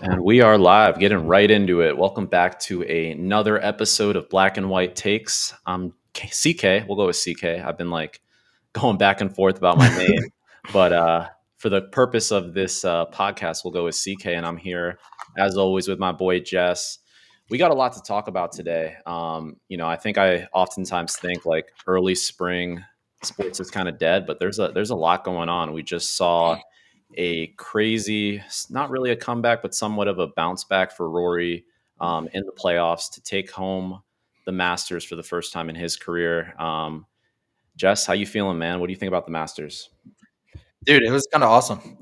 And we are live, getting right into it. Welcome back to another episode of Black and White Takes. I'm CK. We'll go with CK. I've been like going back and forth about my name, but for the purpose of this podcast, we'll go with CK. And I'm here, as always, with my boy Jess. We got a lot to talk about today. I think I oftentimes think like early spring sports is kind of dead, but there's a lot going on. We just saw a crazy, not really a comeback, but somewhat of a bounce back for Rory in the playoffs to take home the Masters for the first time in his career. Jess, how you feeling, man? What do you think about the Masters? Dude, it was kind of awesome.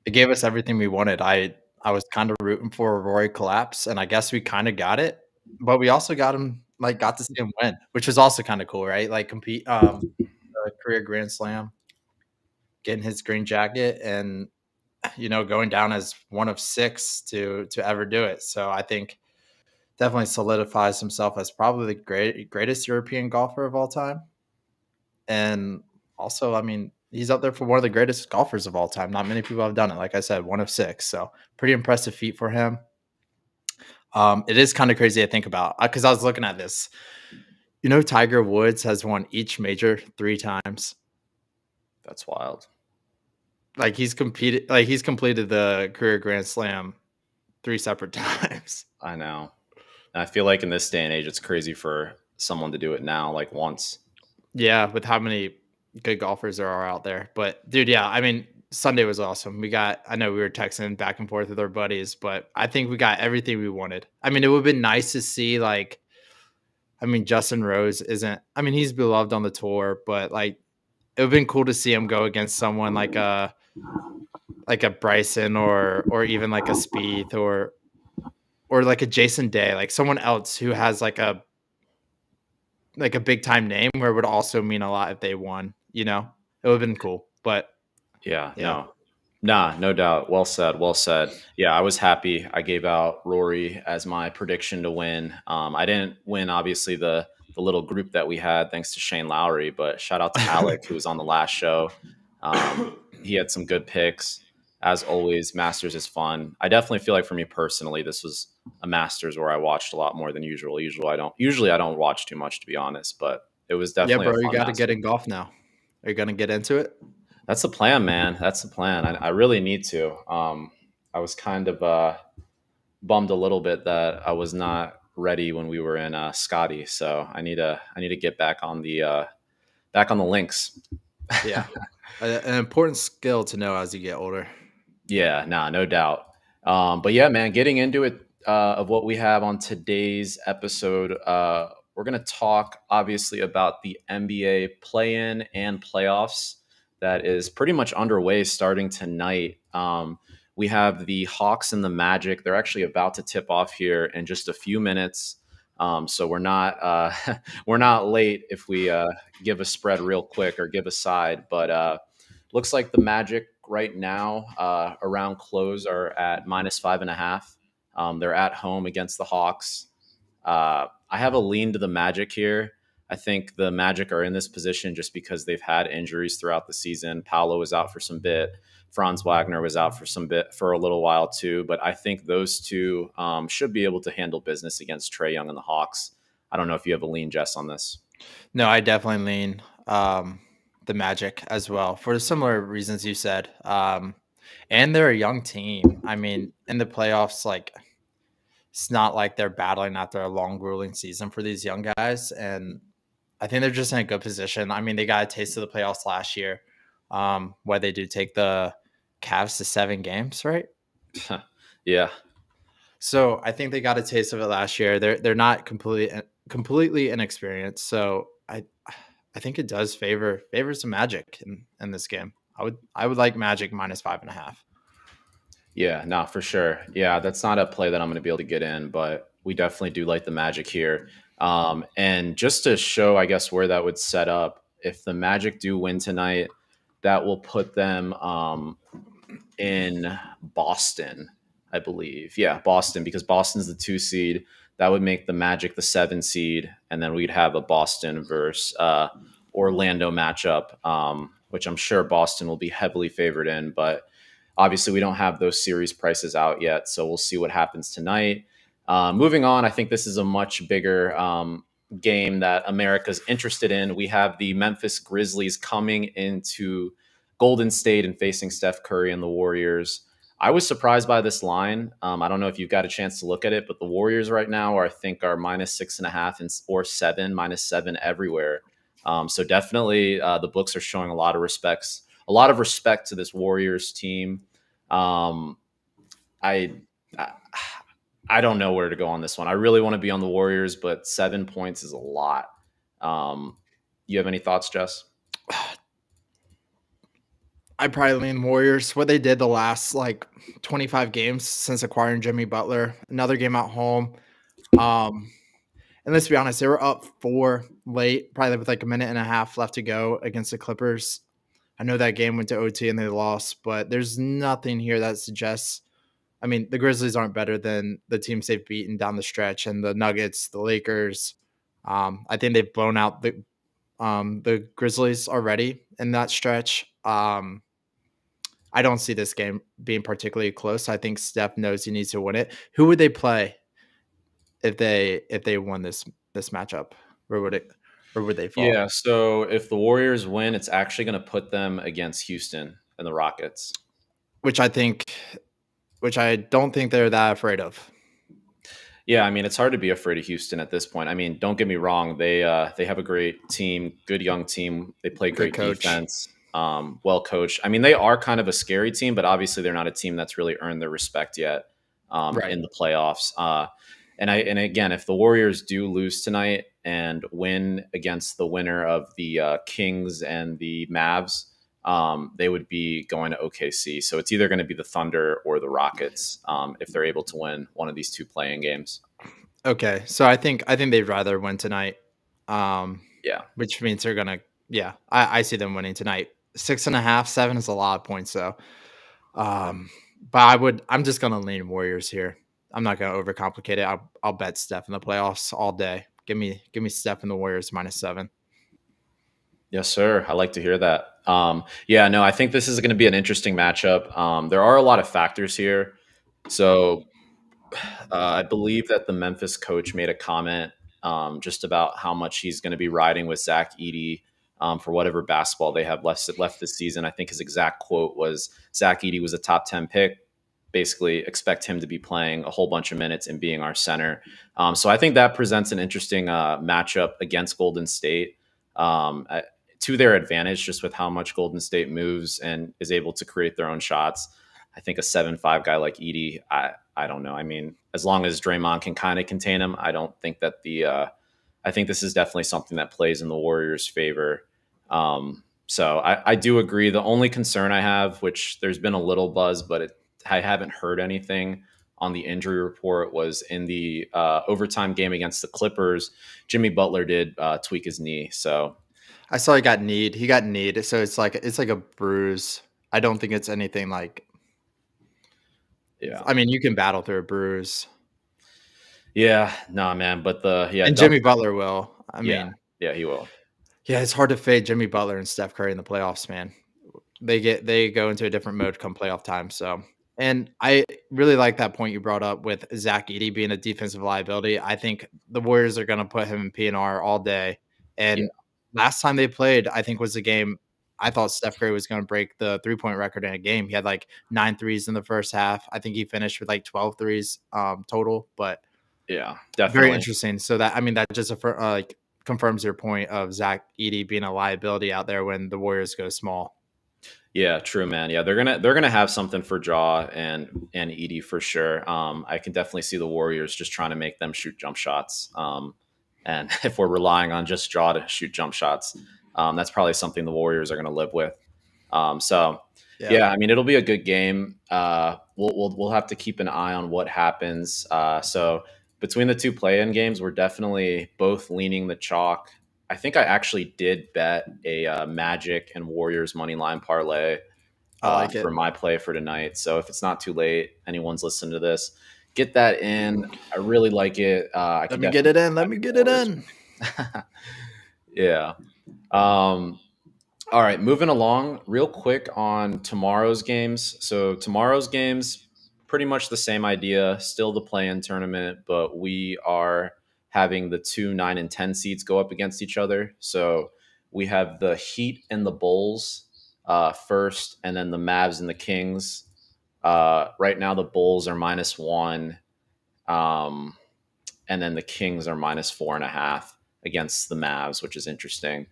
It gave us everything we wanted. I was kind of rooting for a Rory collapse, and I guess we kind of got it. But we also got to see him win, which was also kind of cool, right? Like compete a career Grand Slam, getting his green jacket, and going down as one of six to ever do it. So I think definitely solidifies himself as probably the greatest European golfer of all time. And also, I mean, he's up there for one of the greatest golfers of all time. Not many people have done it. Like I said, one of six. So pretty impressive feat for him. It is kind of crazy to think about because I was looking at this. Tiger Woods has won each major 3 times. That's wild. He's completed the career Grand Slam 3 separate times. I know. And I feel like in this day and age, it's crazy for someone to do it now, like once. Yeah, with how many good golfers there are out there. But dude, yeah, I mean, Sunday was awesome. I know we were texting back and forth with our buddies, but I think we got everything we wanted. I mean, it would have been nice to see Justin Rose he's beloved on the tour, but like it would have been cool to see him go against someone like a Bryson or even like a Spieth or like a Jason Day, like someone else who has like a big time name where it would also mean a lot if they won, it would have been cool. But Yeah, yeah. no. Nah, no doubt. Well said. Well said. Yeah, I was happy. I gave out Rory as my prediction to win. I didn't win, obviously, the little group that we had, thanks to Shane Lowry. But shout out to Alec, who was on the last show. He had some good picks. As always, Masters is fun. I definitely feel like for me personally, this was a Masters where I watched a lot more than usual. Usually I don't watch too much, to be honest. But it was Yeah, definitely a bro, you fun got to get Masters. in golf now. Are you going to get into it? That's the plan, man. That's the plan. I really need to. I was kind of bummed a little bit that I was not ready when we were in Scotty, so I need to get back on the links. Yeah. An important skill to know as you get older. Yeah, nah, no doubt. But yeah, man, getting into it of what we have on today's episode, we're gonna talk obviously about the NBA play-in and playoffs that is pretty much underway starting tonight. We have the Hawks and the Magic. They're actually about to tip off here in just a few minutes. So we're not we're not late if we give a spread real quick or give a side, but looks like the Magic right now around close are at -5.5. They're at home against the Hawks. I have a lean to the Magic here. I think the Magic are in this position just because they've had injuries throughout the season. Paolo was out for some bit. Franz Wagner was out for some bit for a little while too. But I think those two should be able to handle business against Trae Young and the Hawks. I don't know if you have a lean, Jess, on this. No, I definitely lean the Magic as well for the similar reasons you said. And they're a young team. I mean, in the playoffs, like it's not like they're battling after a long, grueling season for these young guys. And I think they're just in a good position. I mean, they got a taste of the playoffs last year, where they do take the Cavs to 7 games, right? Yeah. So I think they got a taste of it last year. They're not completely inexperienced. So I think it does favors the Magic in this game. I would like Magic -5.5. Yeah, no, for sure. Yeah, that's not a play that I'm going to be able to get in, but we definitely do like the Magic here. And just to show, I guess, where that would set up, if the Magic do win tonight, that will put them in Boston, I believe. Yeah, Boston, because Boston's the 2 seed. That would make the Magic the 7 seed, and then we'd have a Boston versus Orlando matchup, which I'm sure Boston will be heavily favored in, but Obviously, we don't have those series prices out yet, so we'll see what happens tonight. Moving on, I think this is a much bigger game that America's interested in. We have the Memphis Grizzlies coming into Golden State and facing Steph Curry and the Warriors. I was surprised by this line. I don't know if you've got a chance to look at it, but the Warriors right now are, I think, are -6.5 and or seven, -7 everywhere. So definitely, the books are showing a lot of respect to this Warriors team. Um, I, I I don't know where to go on this one. I really want to be on the Warriors, but 7 points is a lot. Um, you have any thoughts, Jess? I probably lean Warriors. What they did the last like 25 games since acquiring Jimmy Butler, another game at home. Um, and let's be honest, they were up 4 late, probably with like a minute and a half left to go against the Clippers. I know that game went to OT and they lost, but there's nothing here that suggests. I mean, the Grizzlies aren't better than the teams they've beaten down the stretch, and the Nuggets, the Lakers. I think they've blown out the Grizzlies already in that stretch. I don't see this game being particularly close. I think Steph knows he needs to win it. Who would they play if they won this matchup? Where would they fall? Yeah. So if the Warriors win, it's actually going to put them against Houston and the Rockets. Which I think, which I don't think they're that afraid of. Yeah, I mean it's hard to be afraid of Houston at this point. I mean, don't get me wrong; they have a great team, good young team. They play Good great coach, defense, well coached. I mean, they are kind of a scary team, but obviously they're not a team that's really earned their respect yet right? in the playoffs. And again, if the Warriors do lose tonight and win against the winner of the Kings and the Mavs, they would be going to OKC. So it's either going to be the Thunder or the Rockets if they're able to win one of these two playing games. Okay, so I think they'd rather win tonight, um, Yeah. which means they're gonna. Yeah, I see them winning tonight. 6.5, 7 is a lot of points though. Um, but I'm just gonna lean Warriors here. I'm not gonna overcomplicate it. I'll bet Steph in the playoffs all day. Give me Steph and the Warriors -7. Yes, sir. I like to hear that. Yeah, no, I think this is going to be an interesting matchup. There are a lot of factors here. So I believe that the Memphis coach made a comment just about how much he's going to be riding with Zach Edey for whatever basketball they have left this season. I think his exact quote was Zach Edey was a top 10 pick. Basically, expect him to be playing a whole bunch of minutes and being our center. So I think that presents an interesting matchup against Golden State. To their advantage, just with how much Golden State moves and is able to create their own shots. I think a 7'5" guy like Edey, I don't know. I mean, as long as Draymond can kind of contain him, I don't think that I think this is definitely something that plays in the Warriors' favor. So I do agree. The only concern I have, which there's been a little buzz, but I haven't heard anything on the injury report, was in the overtime game against the Clippers. Jimmy Butler did tweak his knee. So I saw he got kneed. He got kneed, so it's like a bruise. I don't think it's anything like. yeah. I mean, you can battle through a bruise, Yeah, nah, man. But and Doug, Jimmy Butler will. I yeah, mean, yeah, he will. yeah, it's hard to fade Jimmy Butler and Steph Curry in the playoffs, man. They go into a different mode come playoff time. So, and I really like that point you brought up with Zach Edey being a defensive liability. I think the Warriors are going to put him in PNR all day. Yeah, And last time they played, I think was the game. I thought Steph Curry was going to break the 3-point record in a game. He had like 9 threes in the first half. I think he finished with like 12 threes total, but yeah, very definitely. interesting. So that, I mean, that just like confirms your point of Zach Edey being a liability out there when the Warriors go small. Yeah, true, man. Yeah, they're gonna have something for Jaw and Edie for sure. I can definitely see the Warriors just trying to make them shoot jump shots. And if we're relying on just Jaw to shoot jump shots, that's probably something the Warriors are going to live with. So Yeah. yeah, I mean it'll be a good game. We'll have to keep an eye on what happens. So between the two play-in games, we're definitely both leaning the chalk. I think I actually did bet a Magic and Warriors money line parlay I like it. for my play for tonight. So if it's not too late, anyone's listening to this, get that in. I really like it. I Let could me get it definitely in. Let me get it Warriors. in. Yeah. Um, All right, moving along real quick on tomorrow's games. So tomorrow's games, pretty much the same idea, still the play-in tournament, but we are having the two 9 and 10 seeds go up against each other. So we have the Heat and the Bulls first, and then the Mavs and the Kings. Right now, the Bulls are -1, um, and then the Kings are -4.5 against the Mavs, which is interesting.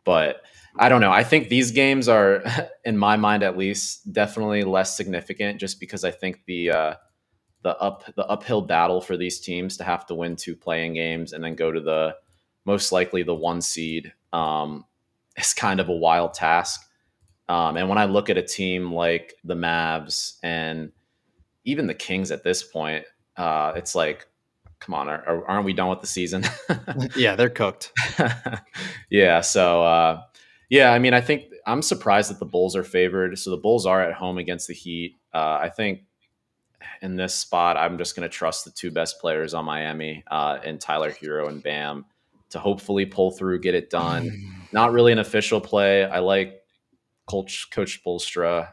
But I don't know. I think these games are, in my mind at least, definitely less significant, just because I think the uphill battle for these teams to have to win two playing games and then go to the most likely the one seed is kind of a wild task. And when I look at a team like the Mavs and even the Kings at this point, it's like, come on, aren't we done with the season? Yeah, they're cooked. Yeah. So, yeah, I mean, I think I'm surprised that the Bulls are favored. So the Bulls are at home against the Heat. I think in this spot, I'm just going to trust the two best players on Miami and Tyler Hero and Bam to hopefully pull through, get it done. Not really an official play. I like Coach Spolstra.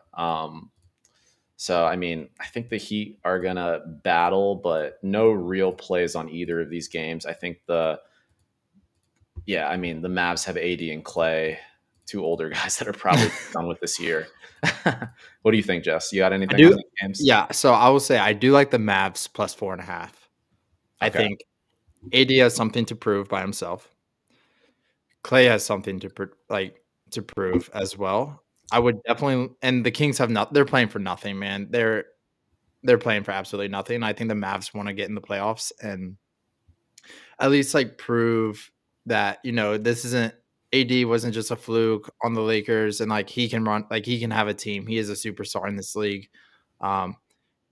So, I mean, I think the Heat are going to battle, but no real plays on either of these games. I think I mean, the Mavs have AD and Clay, two older guys that are probably done with this year. What do you think, Jess? You got I anything on do. these games? Yeah, so I will say I do like the Mavs +4.5. I Okay. think AD has something to prove by himself. Clay has something to prove as well. I would definitely, and the Kings have not. They're playing for nothing, man. They're playing for absolutely nothing. I think the Mavs want to get in the playoffs and at least like prove that this isn't AD wasn't just a fluke on the Lakers and like he can run, like he can have a team. He is a superstar in this league. Um,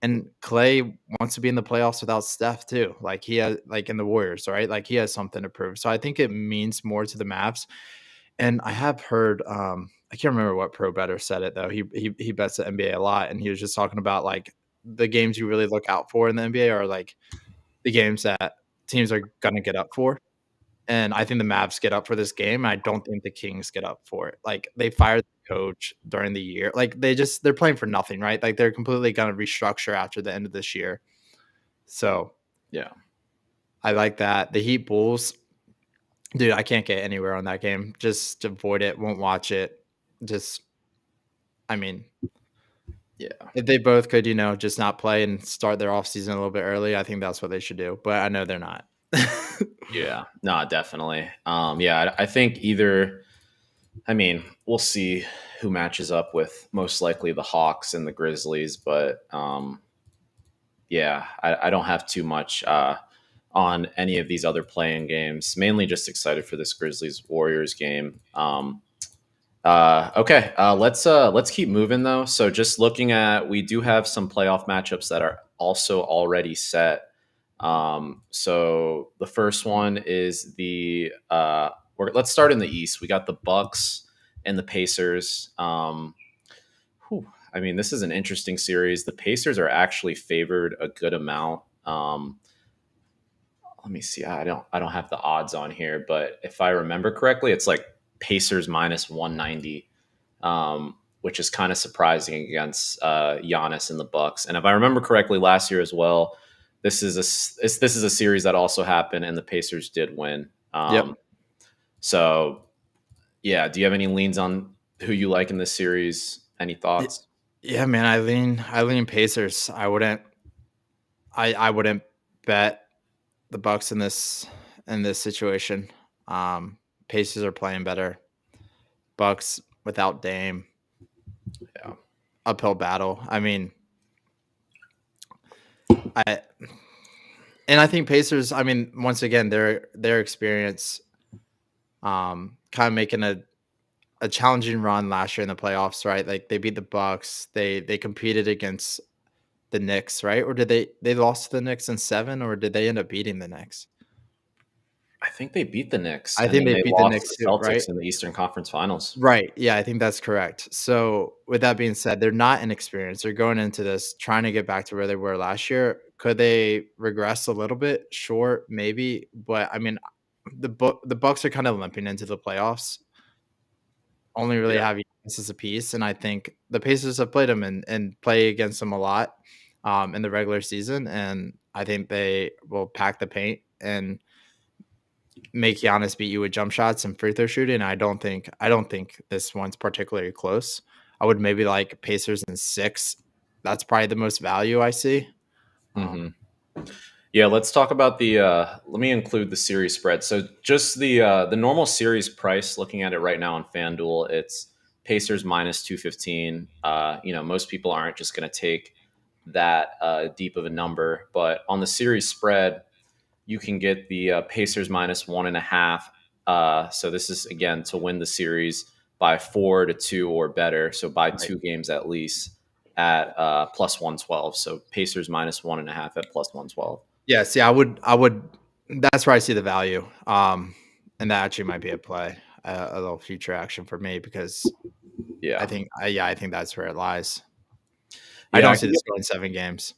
and Clay wants to be in the playoffs without Steph too. Like he has, like in the Warriors, right? Like he has something to prove. So I think it means more to the Mavs. And I have heard, I can't remember what pro better said it though. He bets the NBA a lot, and he was just talking about like the games you really look out for in the NBA are like the games that teams are gonna get up for. And I think the Mavs get up for this game. I don't think the Kings get up for it. Like they fired the coach during the year. Like they're playing for nothing, right? Like they're completely gonna restructure after the end of this year. So Yeah. I like that. The Heat Bulls, dude, I can't get anywhere on that game. Just avoid it. Won't watch it. Just, I mean, Yeah. if they both could, just not play and start their offseason a little bit early, I think that's what they should do. But I know they're not. Yeah. No, definitely. Yeah, I think either, I mean, we'll see who matches up with most likely the Hawks and the Grizzlies, but yeah, I don't have too much on any of these other playing games. Mainly just excited for this Grizzlies Warriors game. Okay, let's keep moving though. So just looking at, we do have some playoff matchups that are also already set. So the first one is let's start in the East. We got the Bucks and the Pacers. I mean, this is an interesting series. The Pacers are actually favored a good amount. Let me see. I don't have the odds on here, but if I remember correctly, it's like Pacers -190, which is kind of surprising against Giannis and the Bucks. And if I remember correctly, last year as well, this is a series that also happened, and the Pacers did win. Yep. So yeah, do you have any leans on who you like in this series? Any thoughts? Yeah, man. I lean Pacers. I wouldn't bet the Bucks in this situation. Um, Pacers are playing better. Bucks without Dame, Yeah, uphill battle. I mean, I and I think Pacers. I mean, once again, their experience, kind of making a challenging run last year in the playoffs, right? Like they beat the Bucks. They competed against the Knicks, right? Or did they lost to the Knicks in 7, or did they end up beating the Knicks? I think they beat the Knicks, I and think then they they beat the lost to Knicks the too, right? Celtics in the Eastern Conference Finals. Right. Yeah, I think that's correct. So, with that being said, they're not inexperienced. They're going into this trying to get back to where they were last year. Could they regress a little bit? Sure, maybe. But I mean, the Bucks are kind of limping into the playoffs. only really Yeah. have Giannis as a piece, and I think the Pacers have played him and play against him a lot in the regular season, and I think they will pack the paint and make Giannis beat you with jump shots and free throw shooting. I don't think this one's particularly close. I would maybe like Pacers in 6. That's probably the most value I see. Um, Hmm. Yeah, let's talk about the. Let me include the series spread. So just the normal series price. Looking at it right now on FanDuel, it's Pacers minus 215. Most people aren't just going to take that deep of a number, but on the series spread, you can get the Pacers minus 1.5. So this is again to win the series by 4-2 or better. So by right. 2 games at least at plus 112. So Pacers minus 1.5 at plus 112. Yeah, see, I would that's where I see the value. And that actually might be a play, a little future action for me because Yeah. I think that's where it lies. I Yeah, don't I see can this get, going 7 games.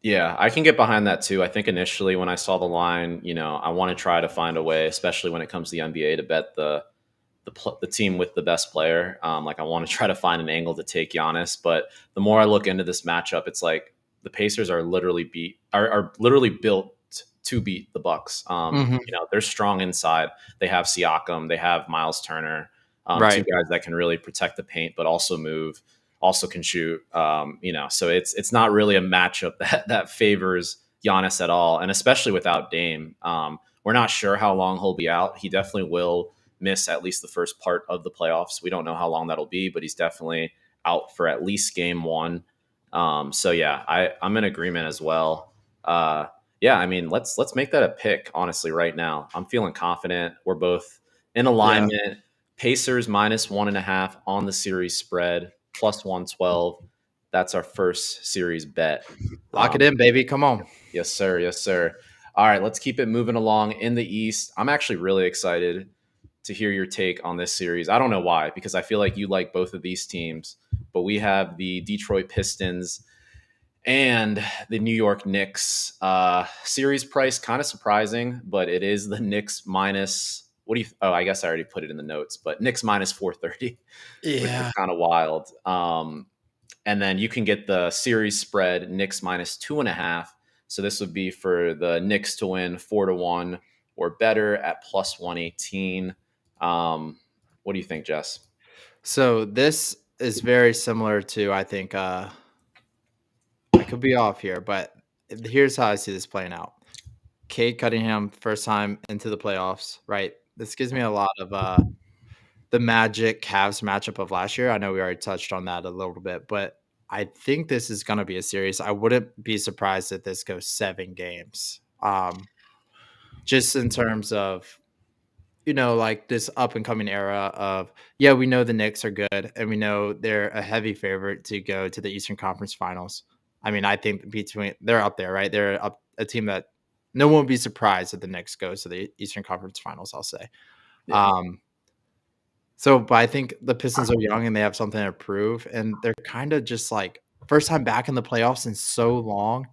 yeah, I can get behind that too. I think initially when I saw the line, I want to try to find a way, especially when it comes to the NBA, to bet the team with the best player. Like I want to try to find an angle to take Giannis, but the more I look into this matchup, it's like the Pacers are are literally built to beat the Bucks. Mhm. They're strong inside. They have Siakam, they have Miles Turner, two Right. guys that can really protect the paint, but also move, also can shoot. So it's not really a matchup that favors Giannis at all, and especially without Dame. We're not sure how long he'll be out. He definitely will miss at least the first part of the playoffs. We don't know how long that'll be, but he's definitely out for at least game one. So yeah, I'm in agreement as well. Yeah, I mean, let's make that a pick. Honestly, right now, I'm feeling confident. We're both in Yeah. alignment. Pacers minus 1.5 on the series spread, plus 112. That's our first series bet. Lock it Um, in, baby. Come on. yes, sir. Yes, sir. All right, let's keep it moving along in the East. I'm actually really excited to hear your take on this series. I don't know why, because I feel like you like both of these teams, but we have the Detroit Pistons and the New York Knicks. Series price kind of surprising, but it is the Knicks minus. What do you? Oh, I guess I already put it in the notes, but Knicks minus 430, which is Yeah. kind of wild. And then you can get the series spread Knicks minus 2.5. So this would be for the Knicks to win 4-1 or better at plus 118. What do you think, Jess? So this is very similar to I think I could be off here, but here's how I see this playing out. Cade Cunningham, first time into the playoffs, right? This gives me a lot of the Magic Cavs matchup of last year. I know we already touched on that a little bit, but I think this is going to be a series. I wouldn't be surprised if this goes 7 games. Just in terms of like this up and coming era of yeah, we know the Knicks are good and we know they're a heavy favorite to go to the Eastern Conference Finals. I mean, I think they're up there, right? They're up a team that no one would be surprised if the Knicks goes to the Eastern Conference Finals. I'll say. Yeah. Um, but I think the Pistons are young and they have something to prove, and they're kind of just like first time back in the playoffs in so long.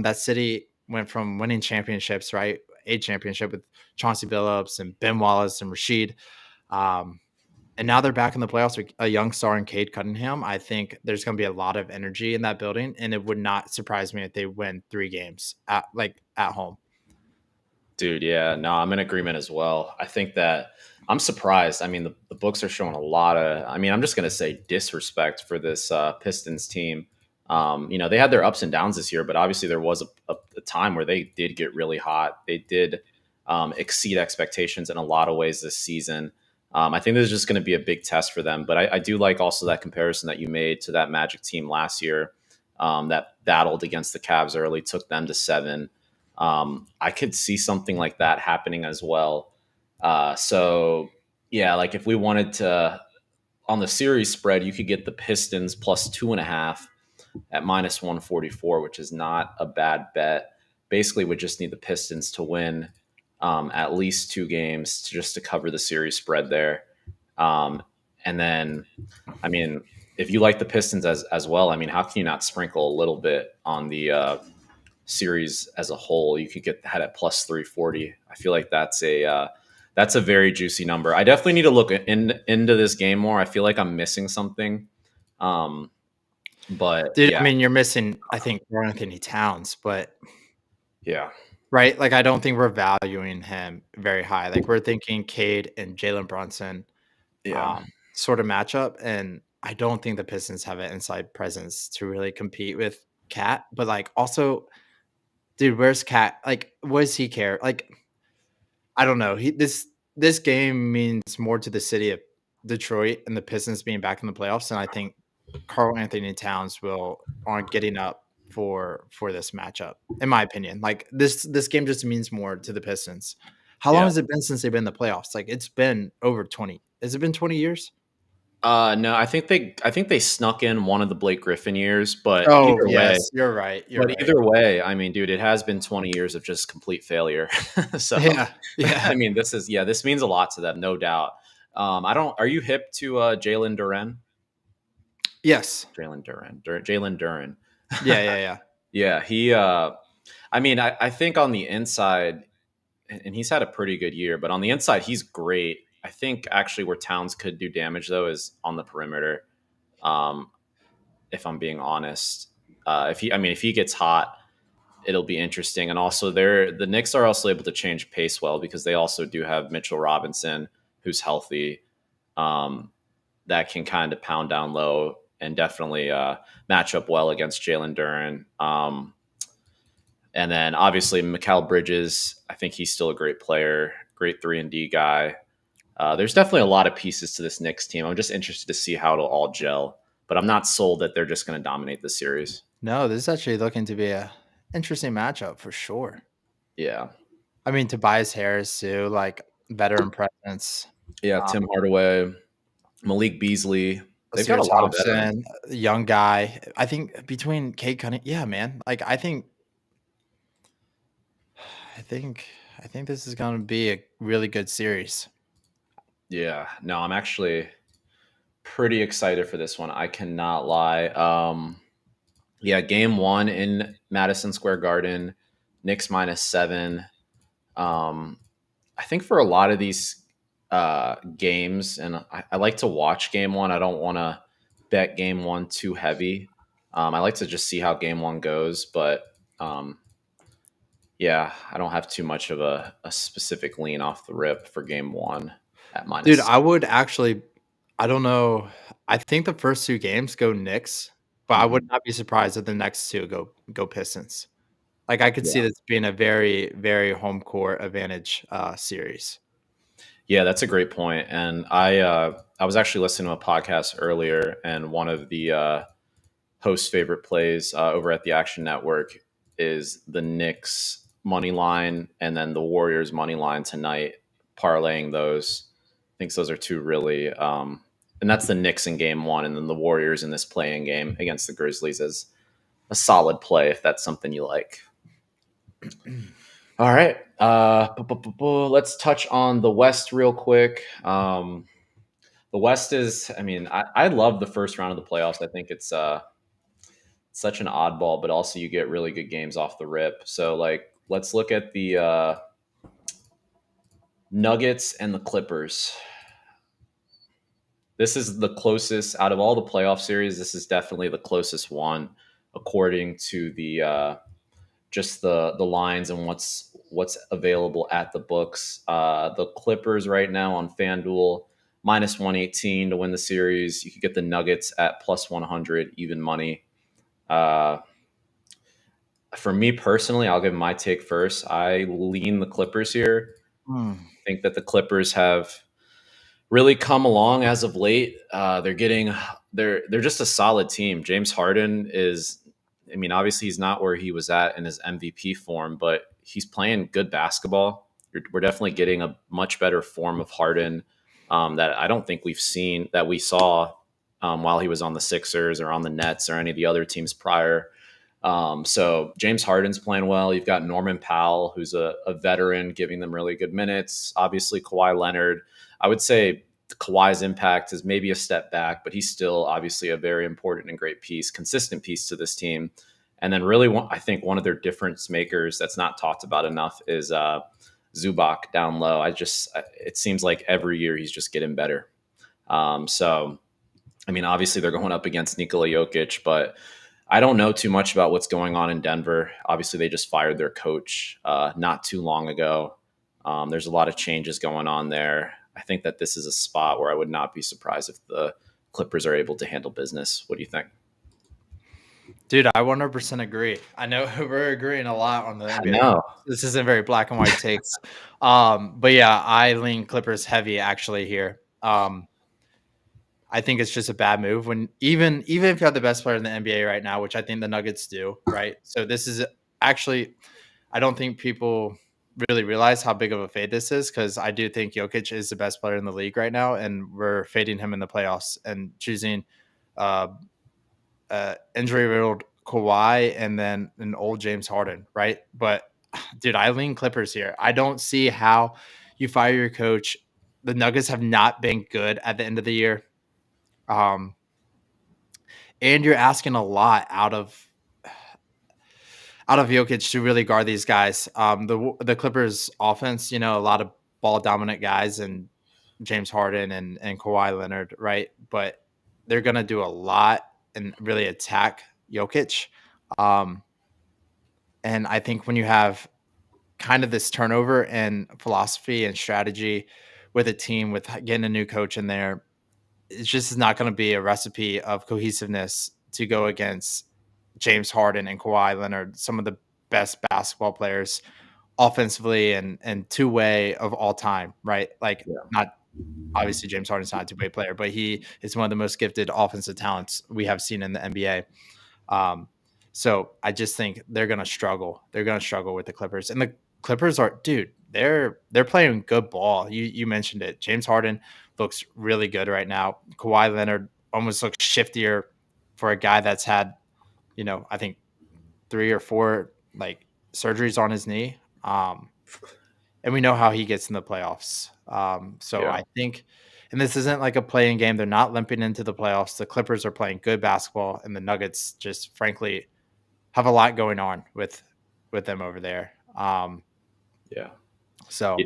That city went from winning championships, right? A championship with Chauncey Billups and Ben Wallace and Rasheed. Um, and now they're back in the playoffs with a young star in Cade Cunningham. I think there's going to be a lot of energy in that building, and it would not surprise me if they win 3 games at home. Dude, yeah, no, I'm in agreement as well. I think that I'm surprised. I mean, the books are showing a lot of, I mean, I'm just going to say disrespect for this Pistons team. They had their ups and downs this year, but obviously there was a time where they did get really hot. They did exceed expectations in a lot of ways this season. I think this is just going to be a big test for them. But I do like also that comparison that you made to that Magic team last year that battled against the Cavs early, took them to 7. I could see something like that happening as well. So yeah, like if we wanted to on the series spread, you could get the Pistons plus 2.5 at minus 144, which is not a bad bet. Basically, would just need the Pistons to win at least 2 games to cover the series spread there. Um, and then, I mean, if you like the Pistons as well, I mean, how can you not sprinkle a little bit on the series as a whole? You could get that at plus 340. I feel like that's That's a very juicy number. I definitely need to look into this game more. I feel like I'm missing something. Um, but Dude, I yeah, mean, you're missing, I think, Karl Anthony Towns, but yeah, right? Like, I don't think we're valuing him very high. Like, we're thinking Cade and Jalen Brunson yeah. sort of matchup, and I don't think the Pistons have an inside presence to really compete with Cat. But like, also, dude, where's Cat? Like, what does he care? Like, I don't know. This game means more to the city of Detroit and the Pistons being back in the playoffs, and I think Karl Anthony Towns will aren't getting up for this matchup, in my opinion. Like this game just means more to the Pistons. How long Yeah. has it been since they've been in the playoffs? Like it's been over 20. Has it been 20 years? No, I think they snuck in one of the Blake Griffin years, Oh yes, you're right. You're but right. either way, I mean, dude, it has been 20 years of just complete failure. So, Yeah, I yeah. mean, this means a lot to them, no doubt. I don't. Are you hip to Jalen Duren? Yes. Jalen Duren. Yeah, yeah, yeah. Yeah, he. I mean, I think on the inside, and he's had a pretty good year, but on the inside, he's great. I think actually where Towns could do damage though is on the perimeter. Um, if I'm being honest, if he gets hot, it'll be interesting. And also, the Knicks are also able to change pace well because they also do have Mitchell Robinson, who's healthy, um, that can kind of pound down low and definitely match up well against Jalen Duren. And then obviously Mikal Bridges, I think he's still a great player, great 3-and-D guy. There's definitely a lot of pieces to this Knicks team. I'm just interested to see how it'll all gel, but I'm not sold that they're just going to dominate the series. No, this is actually looking to be a interesting matchup for sure. Yeah, I mean, Tobias Harris too, like veteran presence. yeah. Uh, Tim Hardaway, Malik Beasley. They've got Asir a lot of veterans. Thompson, young guy. I think between Kate Cunningham, yeah, man. Like I think, I think this is going to be a really good series. Yeah, no, I'm actually pretty excited for this one. I cannot lie. Yeah, game one in Madison Square Garden, Knicks -7. Um, I think for a lot of these games, and I like to watch game one. I don't want to bet game one too heavy. I like to just see how game one goes, but um, yeah, I don't have too much of a specific lean off the rip for game one at Dude, minus. I would actually, I don't know. I think the first two games go Knicks, but I would Mhm. not be surprised if the next two go Pistons. Like I could see Yeah. this being a very, very home court advantage series. Yeah, that's a great point. And I was actually listening to a podcast earlier, and one of the host's favorite plays over at the Action Network is the Knicks money line and then the Warriors money line tonight, parlaying those. I think those are two really, and that's the Knicks in game one, and then the Warriors in this playing game against the Grizzlies as a solid play if that's something you like. All right. Let's touch on the West real quick. The West is, I mean, I love the first round of the playoffs. I think it's such an oddball, but also you get really good games off the rip. So, like, let's look at the Nuggets and the Clippers. This is the closest out of all the playoff series. This is definitely the closest one, according to the just the lines and what's available at the books. The Clippers right now on FanDuel -118 to win the series. You could get the Nuggets at +100 even money. Uh, for me personally, I'll give my take first. I lean the Clippers here. Hmm. I think that the Clippers have really come along as of late. They're just a solid team. James Harden is, I mean, obviously he's not where he was at in his MVP form, but he's playing good basketball. We're definitely getting a much better form of Harden that I don't think we saw while he was on the Sixers or on the Nets or any of the other teams prior. So James Harden's playing well. You've got Norman Powell, who's a veteran, giving them really good minutes. Obviously, Kawhi Leonard. I would say Kawhi's impact is maybe a step back, but he's still obviously a very important and great piece, consistent piece to this team. And then, really, I think one of their difference makers that's not talked about enough is Zubac down low. It seems like every year he's just getting better. So, I mean, obviously they're going up against Nikola Jokic, but I don't know too much about what's going on in Denver. Obviously, they just fired their coach not too long ago. There's a lot of changes going on there. I think that this is a spot where I would not be surprised if the Clippers are able to handle business. What do you think? Dude, I 100% agree. I know we're agreeing a lot on the I NBA. know. This isn't very black and white takes. But yeah, I lean Clippers heavy actually here. I think it's just a bad move when even if you have the best player in the NBA right now, which I think the Nuggets do, right? So this is actually, I don't think people really realize how big of a fade this is, because I do think Jokic is the best player in the league right now, and we're fading him in the playoffs and choosing uh, injury riddled Kawhi and then an old James Harden, right? But dude, I lean Clippers here. I don't see how you fire your coach. The Nuggets have not been good at the end of the year. Um, and you're asking a lot out of Jokic to really guard these guys. The Clippers offense, a lot of ball dominant guys and James Harden and Kawhi Leonard, right? But they're gonna do a lot and really attack Jokic. Um, and I think when you have kind of this turnover and philosophy and strategy with a team with getting a new coach in there, it's just not going to be a recipe of cohesiveness to go against James Harden and Kawhi Leonard, some of the best basketball players offensively and two way of all time, right? Like, Yeah. not obviously James Harden's not a two way player, but he is one of the most gifted offensive talents we have seen in the NBA. Um, so I just think they're going to struggle. They're going to struggle with the Clippers, and the Clippers are, dude. They're playing good ball. You mentioned it. James Harden looks really good right now. Kawhi Leonard almost looks shiftier for a guy that's had, I think 3 or 4 like surgeries on his knee. And we know how he gets in the playoffs. So Yeah. I think, and this isn't like a playing game. They're not limping into the playoffs. The Clippers are playing good basketball, and the Nuggets just frankly have a lot going on with them over there. Yeah. So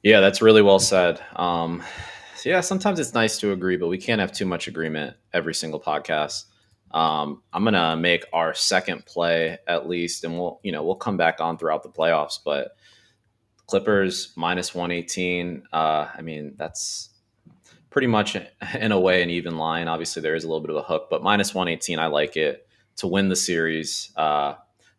Yeah, that's really well said. So yeah, sometimes it's nice to agree, but we can't have too much agreement every single podcast. I'm gonna make our second play at least, and we'll come back on throughout the playoffs. But Clippers minus 118. I mean, that's pretty much in a way an even line. Obviously, there is a little bit of a hook, but minus 118, I like it to win the series.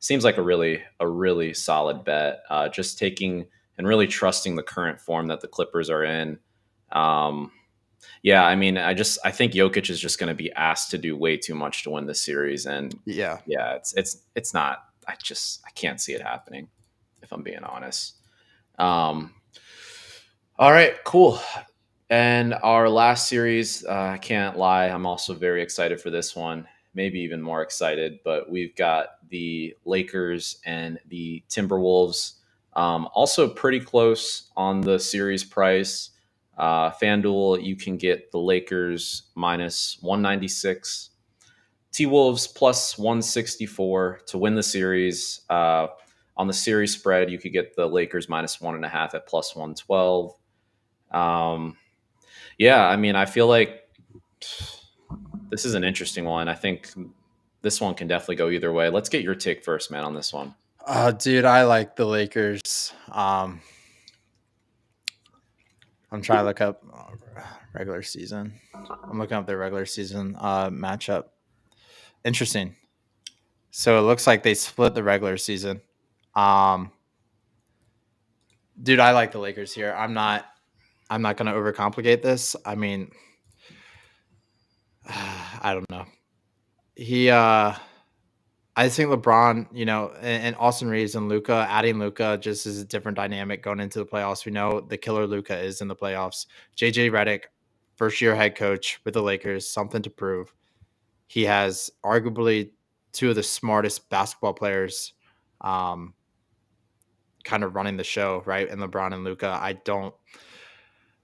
Seems like a really solid bet. Just taking and really trusting the current form that the Clippers are in. Um, yeah, I mean, I think Jokic is just going to be asked to do way too much to win this series, and yeah, yeah, it's not. I can't see it happening, if I'm being honest. Um, all right, cool. And our last series, I can't lie, I'm also very excited for this one. Maybe even more excited, but we've got the Lakers and the Timberwolves. Also, pretty close on the series price. FanDuel, you can get the Lakers minus 196, T Wolves plus 164 to win the series. On the series spread, you could get the Lakers minus 1.5 at plus 112. Um, yeah, I mean, I feel like this is an interesting one. I think this one can definitely go either way. Let's get your take first, man, on this one. dude, I like the Lakers. I'm trying to look up regular season. I'm looking up their regular season matchup. Interesting. So it looks like they split the regular season. Um, dude, I like the Lakers here. I'm not going to overcomplicate this. I mean, I don't know. He I think LeBron, and Austin Reeves and Luca, adding Luca just is a different dynamic going into the playoffs. We know the killer Luca is in the playoffs. JJ Redick, first year head coach with the Lakers, something to prove. He has arguably two of the smartest basketball players um, kind of running the show, right? And LeBron and Luca.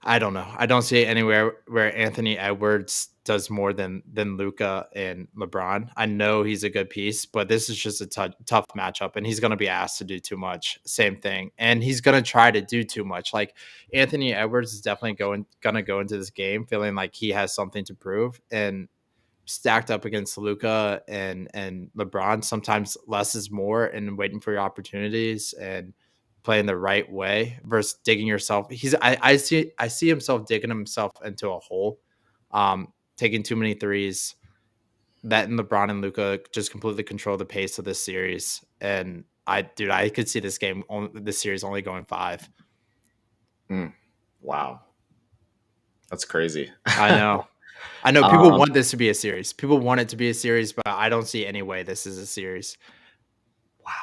I don't know. I don't see it anywhere where Anthony Edwards does more than Luca and LeBron. I know he's a good piece, but this is just a tough matchup, and he's going to be asked to do too much. Same thing, and he's going to try to do too much. Like Anthony Edwards is definitely going to go into this game feeling like he has something to prove, and stacked up against Luca and LeBron, sometimes less is more, and waiting for your opportunities and playing the right way versus digging yourself. I see himself digging himself into a hole, taking too many threes. That and LeBron and Luca just completely control the pace of this series. And I could see this series only going 5. Mm, wow, that's crazy. I know. I know people um, want this to be a series. People want it to be a series, but I don't see any way this is a series. wow.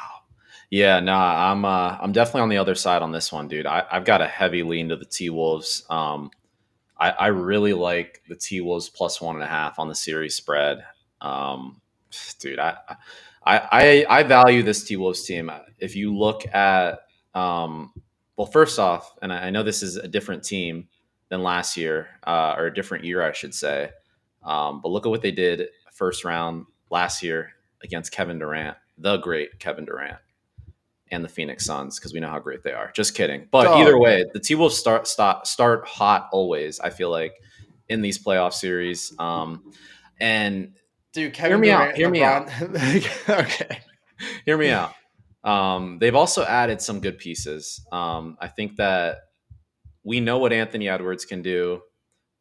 Yeah, no, I'm definitely on the other side on this one, dude. I've got a heavy lean to the T Wolves. I really like the T Wolves plus 1.5 on the series spread. Um, dude, I value this T Wolves team. If you look at, well, first off, and I know this is a different team than last year, or a different year, I should say. But look at what they did first round last year against Kevin Durant, the great Kevin Durant, and the Phoenix Suns, because we know how great they are. Just kidding. But either Dog. way, the T Wolves start hot always. I feel like in these playoff series. And Dude, hear Kevin me out. Durant, Hear me out. LeBron. Okay. Hear me out. They've also added some good pieces. I think that we know what Anthony Edwards can do.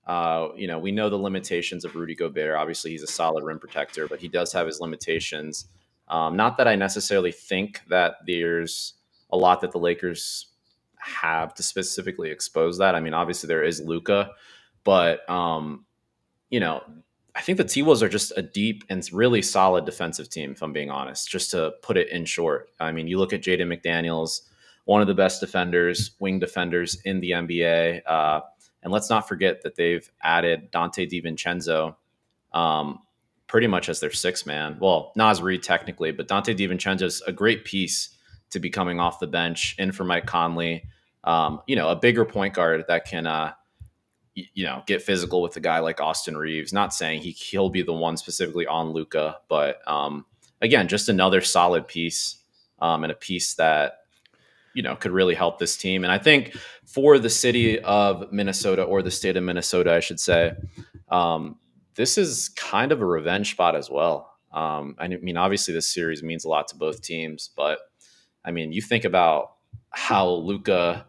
We know the limitations of Rudy Gobert. Obviously, he's a solid rim protector, but he does have his limitations. Not that I necessarily think that there's a lot that the Lakers have to specifically expose that. I mean, obviously there is Luca, but you know, I think the T Wolves are just a deep and really solid defensive team, if I'm being honest, just to put it in short. I mean, you look at Jaden McDaniels, one of the best defenders, wing defenders in the NBA. And let's not forget that they've added Dante DiVincenzo um, pretty much as their sixth man. Well, Naz Reid technically, but Dante DiVincenzo is a great piece to be coming off the bench in for Mike Conley. A bigger point guard that can get physical with a guy like Austin Reeves. Not saying he'll be the one specifically on Luca, but again, just another solid piece, and a piece that could really help this team. And I think for the city of Minnesota, or the state of Minnesota, I should say, this is kind of a revenge spot as well. I mean, obviously, this series means a lot to both teams, but I mean, you think about how Luca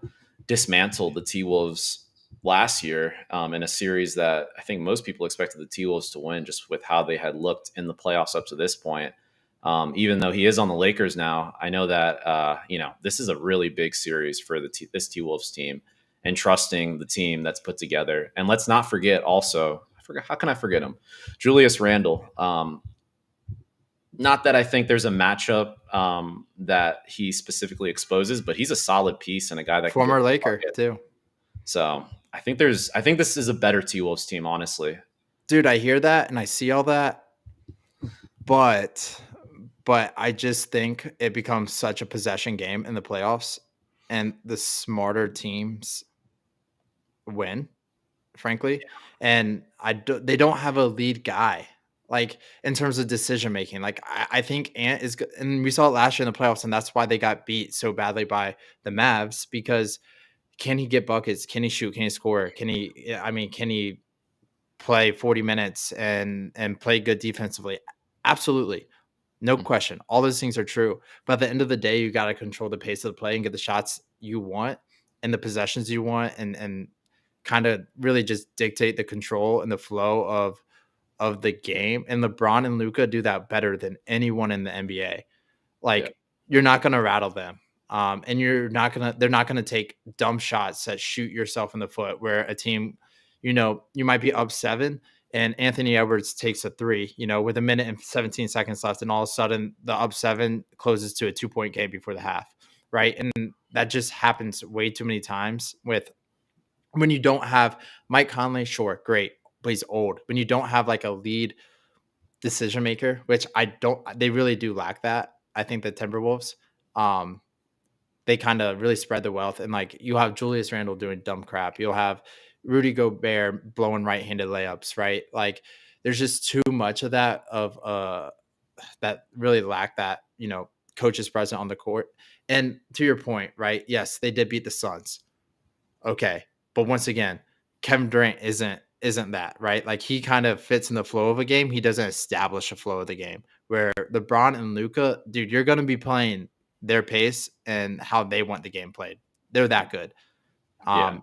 dismantled the T Wolves last year, in a series that I think most people expected the T Wolves to win, just with how they had looked in the playoffs up to this point. Even though he is on the Lakers now, I know that this is a really big series for this T Wolves team, and trusting the team that's put together. And let's not forget, also, I forgot, how can I forget him? Julius Randle. Not that I think there's a matchup that he specifically exposes, but he's a solid piece and a guy that can get Former the Laker bucket. too. So I think this is a better T Wolves team, honestly. Dude, I hear that and I see all that, but I just think it becomes such a possession game in the playoffs, and the smarter teams win, frankly. And they don't have a lead guy, like in terms of decision making. Like I think Ant is good, and we saw it last year in the playoffs, and that's why they got beat so badly by the Mavs, because can he get buckets? Can he shoot? Can he score? Can he play 40 minutes and play good defensively? Absolutely. No question. All those things are true. But at the end of the day, you got to control the pace of the play and get the shots you want and the possessions you want, and kind of really just dictate the control and the flow of the game. And LeBron and Luca do that better than anyone in the NBA. Yeah. Like, you're not going to rattle them. And they're not going to take dumb shots that shoot yourself in the foot, where a team, you might be up 7 and Anthony Edwards takes a 3, with a minute and 17 seconds left. And all of a sudden the up 7 closes to a 2-point game before the half. Right. And that just happens way too many times when you don't have Mike Conley. Sure. Great. But he's old. When you don't have like a lead decision maker, which they really do lack that. I think the Timberwolves, they kind of really spread the wealth. And like you have Julius Randle doing dumb crap. You'll have Rudy Gobert blowing right-handed layups, right? Like there's just too much of that really lack that, coaches present on the court. And to your point, right? Yes, they did beat the Suns. Okay. But once again, Kevin Durant isn't that, right? Like he kind of fits in the flow of a game. He doesn't establish a flow of the game. Where LeBron and Luca, dude, you're gonna be playing their pace and how they want the game played. They're that good. Yeah.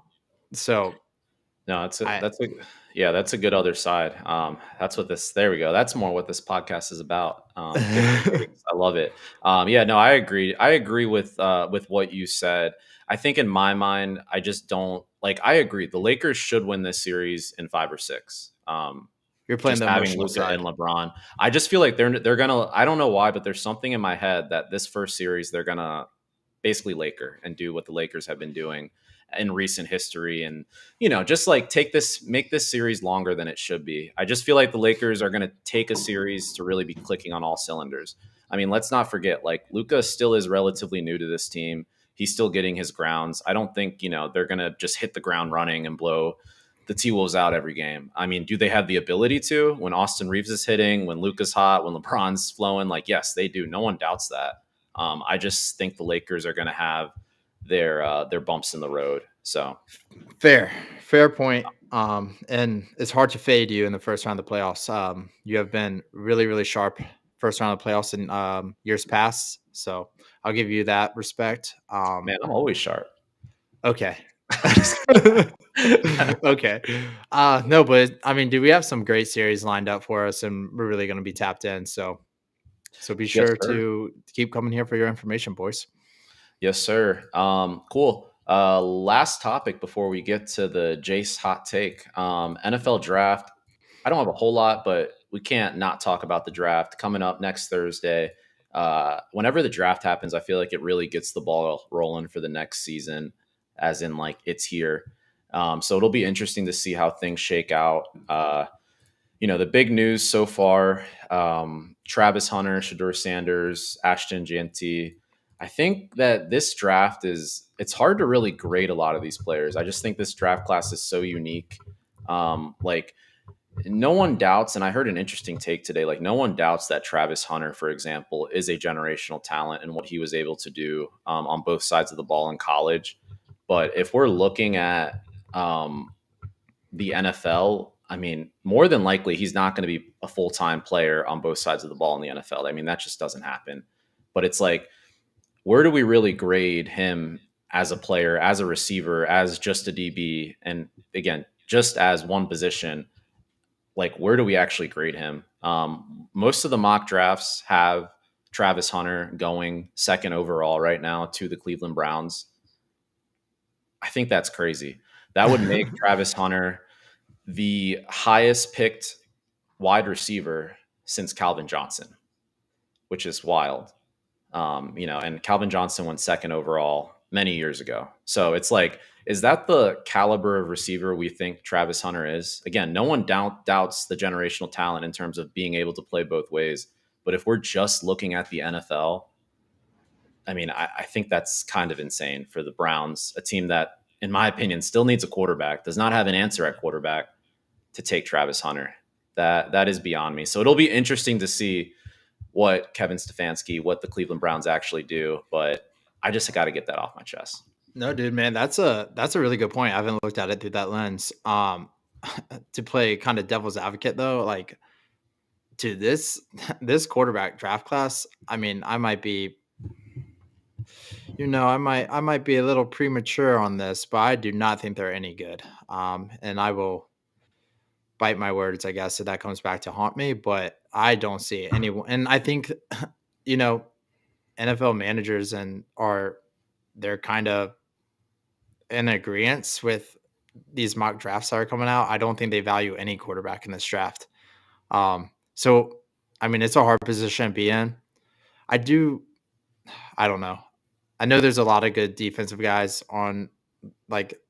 So No, I that's a good other side. That's what this. There we go. That's more what this podcast is about. Different takes. I love it. Yeah, no, I agree. I agree with what you said. I think in my mind, I just don't like. I agree. The Lakers should win this series in 5 or 6. you're playing Just the having emotional Luca and side. LeBron, I just feel like they're gonna. I don't know why, but there's something in my head that this first series they're gonna basically Laker and do what the Lakers have been doing in recent history, and just like make this series longer than it should be. I just feel like the Lakers are going to take a series to really be clicking on all cylinders. I mean, let's not forget, like, Luka still is relatively new to this team. He's still getting his grounds. I don't think they're going to just hit the ground running and blow the T Wolves out every game. I mean, do they have the ability to when Austin Reeves is hitting, when Luka's hot, when LeBron's flowing? Like, yes, they do. No one doubts that. I just think the Lakers are going to have their bumps in the road. So Fair point. And it's hard to fade you in the first round of the playoffs. You have been really, really sharp first round of the playoffs in years past. So I'll give you that respect. man, I'm always sharp. Okay. Just Okay. No, but I mean, do we have some great series lined up for us, and we're really going to be tapped in. So be yes, sure sir. to keep coming here for your information, boys. Yes, sir. Cool. Last topic before we get to the Jace hot take. NFL draft. I don't have a whole lot, but we can't not talk about the draft coming up next Thursday. Whenever the draft happens, I feel like it really gets the ball rolling for the next season, as in like it's here. So it'll be interesting to see how things shake out. The big news so far: Travis Hunter, Shador Sanders, Ashton Jeanty. I think that this draft it's hard to really grade a lot of these players. I just think this draft class is so unique. Like no one doubts, and I heard an interesting take today. Like no one doubts that Travis Hunter, for example, is a generational talent and what he was able to do on both sides of the ball in college. But if we're looking at the NFL, I mean, more than likely, he's not going to be a full time player on both sides of the ball in the NFL. I mean, that just doesn't happen. But it's like, where do we really grade him as a player, as a receiver, as just a DB? And again, just as one position, like, where do we actually grade him? Most of the mock drafts have Travis Hunter going second overall right now to the Cleveland Browns. I think that's crazy. That would make Travis Hunter the highest picked wide receiver since Calvin Johnson, which is wild. And Calvin Johnson went second overall many years ago. So it's like, is that the caliber of receiver we think Travis Hunter is? Again, no one doubts the generational talent in terms of being able to play both ways. But if we're just looking at the NFL, I mean, I think that's kind of insane for the Browns, a team that, in my opinion, still needs a quarterback, does not have an answer at quarterback to take Travis Hunter. That is beyond me. So it'll be interesting to see what Kevin Stefanski, what the Cleveland Browns actually do. But I just got to get that off my chest. No, dude, man, that's a really good point. I haven't looked at it through that lens. To play kind of devil's advocate though, like to this quarterback draft class, I mean, I might be a little premature on this, but I do not think they're any good. And I will bite my words, I guess, if that comes back to haunt me. But I don't see anyone, and I think you know NFL managers they're kind of in agreement with these mock drafts that are coming out. I don't think they value any quarterback in this draft. So I mean, it's a hard position to be in. I do. I don't know. I know there's a lot of good defensive guys on like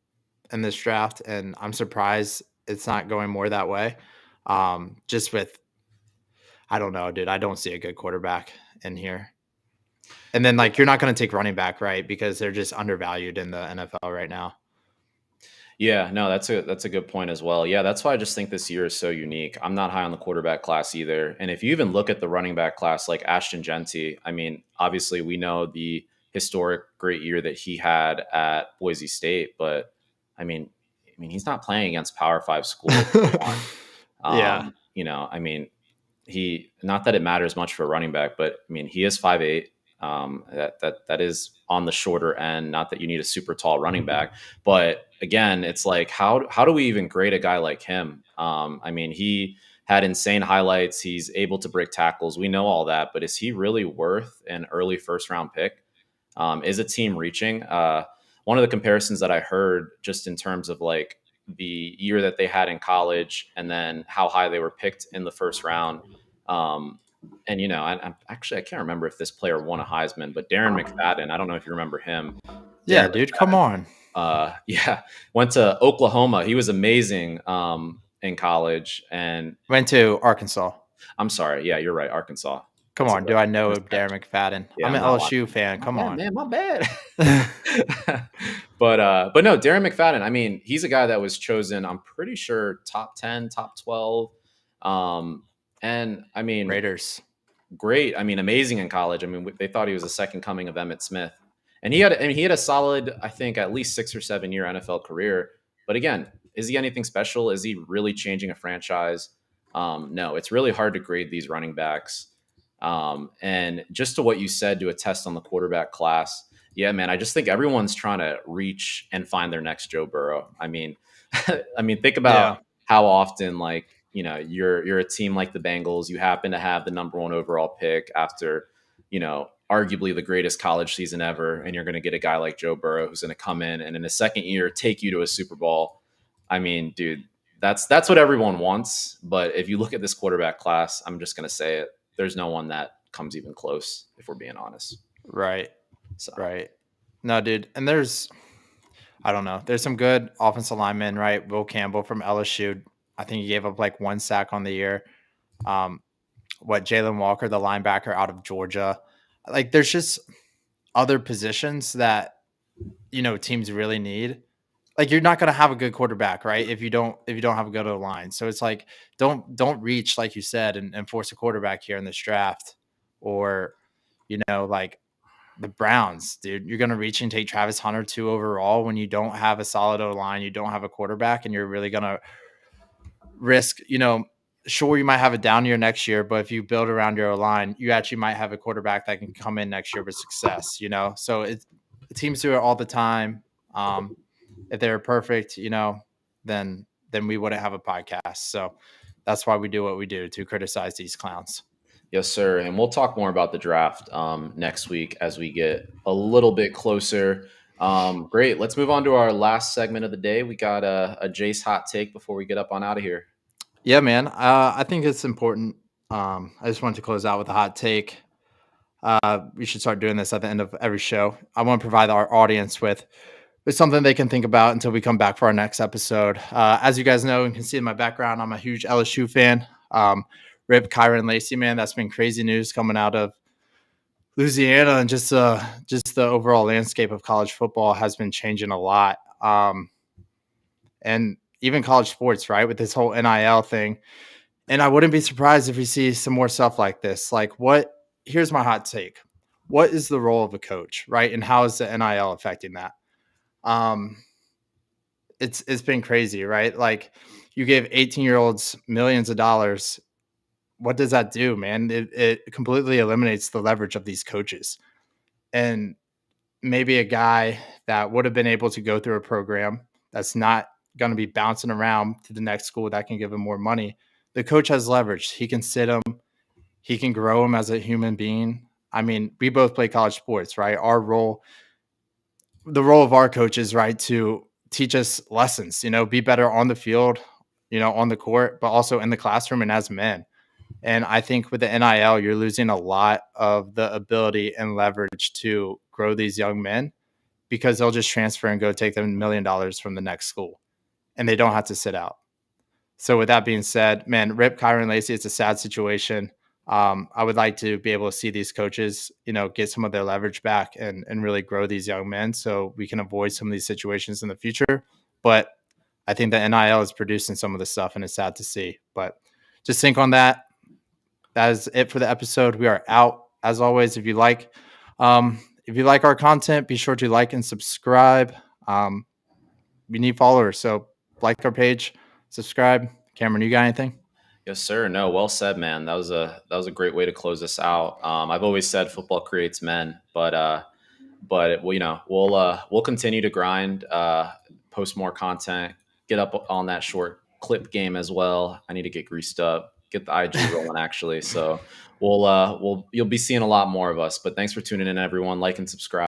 in this draft, and I'm surprised it's not going more that way. Just with I don't know, dude. I don't see a good quarterback in here. And then like you're not going to take running back, right? Because they're just undervalued in the NFL right now. Yeah, no, that's a good point as well. Yeah, that's why I just think this year is so unique. I'm not high on the quarterback class either. And if you even look at the running back class, like Ashton Genty, I mean, obviously we know the historic great year that he had at Boise State, but I mean, he's not playing against Power Five schools. One. Yeah. I mean, he not that it matters much for a running back, but I mean, he is 5'8". That is on the shorter end. Not that you need a super tall running back, but again, it's like how do we even grade a guy like him? I mean, he had insane highlights. He's able to break tackles. We know all that, but is he really worth an early first round pick? Is a team reaching? One of the comparisons that I heard, just in terms of like the year that they had in college and then how high they were picked in the first round. Um, and I can't remember if this player won a Heisman, but Darren McFadden, I don't know if you remember him. Yeah, Darren dude, come on. yeah, went to Oklahoma. He was amazing in college, and Went to Arkansas. I'm sorry. Yeah, you're right. Arkansas. Come That's a on, do I know mismatch. Darren McFadden? Yeah, I'm I'm an not watching. LSU fan. My Come bad, on. man. My bad. But no, Darren McFadden. I mean, he's a guy that was chosen. I'm pretty sure top 10, top 12. And I mean, Raiders. great. I mean, amazing in college. I mean, they thought he was the second coming of Emmett Smith, and he had a solid, I think, at least 6 or 7 year NFL career. But again, is he anything special? Is he really changing a franchise? No, it's really hard to grade these running backs. And just to what you said, to a test on the quarterback class. Yeah, man, I just think everyone's trying to reach and find their next Joe Burrow. I mean, think about Yeah. how often, like, you're a team like the Bengals, you happen to have the number one overall pick after, arguably the greatest college season ever, and you're going to get a guy like Joe Burrow who's going to come in and in a second year take you to a Super Bowl. I mean, dude, that's what everyone wants. But if you look at this quarterback class, I'm just going to say it. There's no one that comes even close, if we're being honest. Right. So Right. No, dude. And I don't know. There's some good offensive linemen, right? Will Campbell from LSU. I think he gave up like 1 sack on the year. Jalen Walker, the linebacker out of Georgia. Like there's just other positions that, teams really need. Like you're not going to have a good quarterback, right? If you don't have a good line. So it's like, don't reach, like you said, and force a quarterback here in this draft, or, like the Browns, dude, you're going to reach and take Travis Hunter 2 overall when you don't have a solid O line, you don't have a quarterback, and you're really going to risk, sure, you might have a down year next year, but if you build around your O line, you actually might have a quarterback that can come in next year with success, So teams do it all the time. If they were perfect, then we wouldn't have a podcast. So that's why we do what we do, to criticize these clowns. yes, sir. And we'll talk more about the draft next week as we get a little bit closer. Great. Let's move on to our last segment of the day. We got a Jace hot take before we get up on out of here. Yeah, man. I think it's important. I just wanted to close out with a hot take. We should start doing this at the end of every show. I want to provide our audience with something they can think about until we come back for our next episode. As you guys know and can see in my background, I'm a huge LSU fan. Rip Kyron Lacey, man. That's been crazy news coming out of Louisiana, and just the overall landscape of college football has been changing a lot. And even college sports, right, with this whole NIL thing. And I wouldn't be surprised if we see some more stuff like this. Like, here's my hot take. What is the role of a coach, right? And how is the NIL affecting that? It's been crazy, right? Like, you give 18-year-olds millions of dollars. What does that do, man? It completely eliminates the leverage of these coaches. And maybe a guy that would have been able to go through a program that's not going to be bouncing around to the next school that can give him more money. The coach has leverage. He can sit him. He can grow him as a human being. I mean, we both play college sports, right? The role of our coaches, right, to teach us lessons, be better on the field, on the court, but also in the classroom and as men. And I think with the NIL, you're losing a lot of the ability and leverage to grow these young men, because they'll just transfer and go take them $1 million from the next school, and they don't have to sit out. So with that being said, man, rip Kyron Lacey. It's a sad situation. I would like to be able to see these coaches, get some of their leverage back and really grow these young men so we can avoid some of these situations in the future. But I think the NIL is producing some of the stuff, and it's sad to see. But just think on that. That is it for the episode. We are out. As always, if you like our content, be sure to like and subscribe. We need followers, so like our page, subscribe. Cameron, you got anything? Yes, sir. No, well said, man. That was a great way to close this out. I've always said football creates men, but we'll continue to grind, post more content, get up on that short clip game as well. I need to get greased up, get the IG rolling actually. So you'll be seeing a lot more of us. But thanks for tuning in, everyone. Like and subscribe.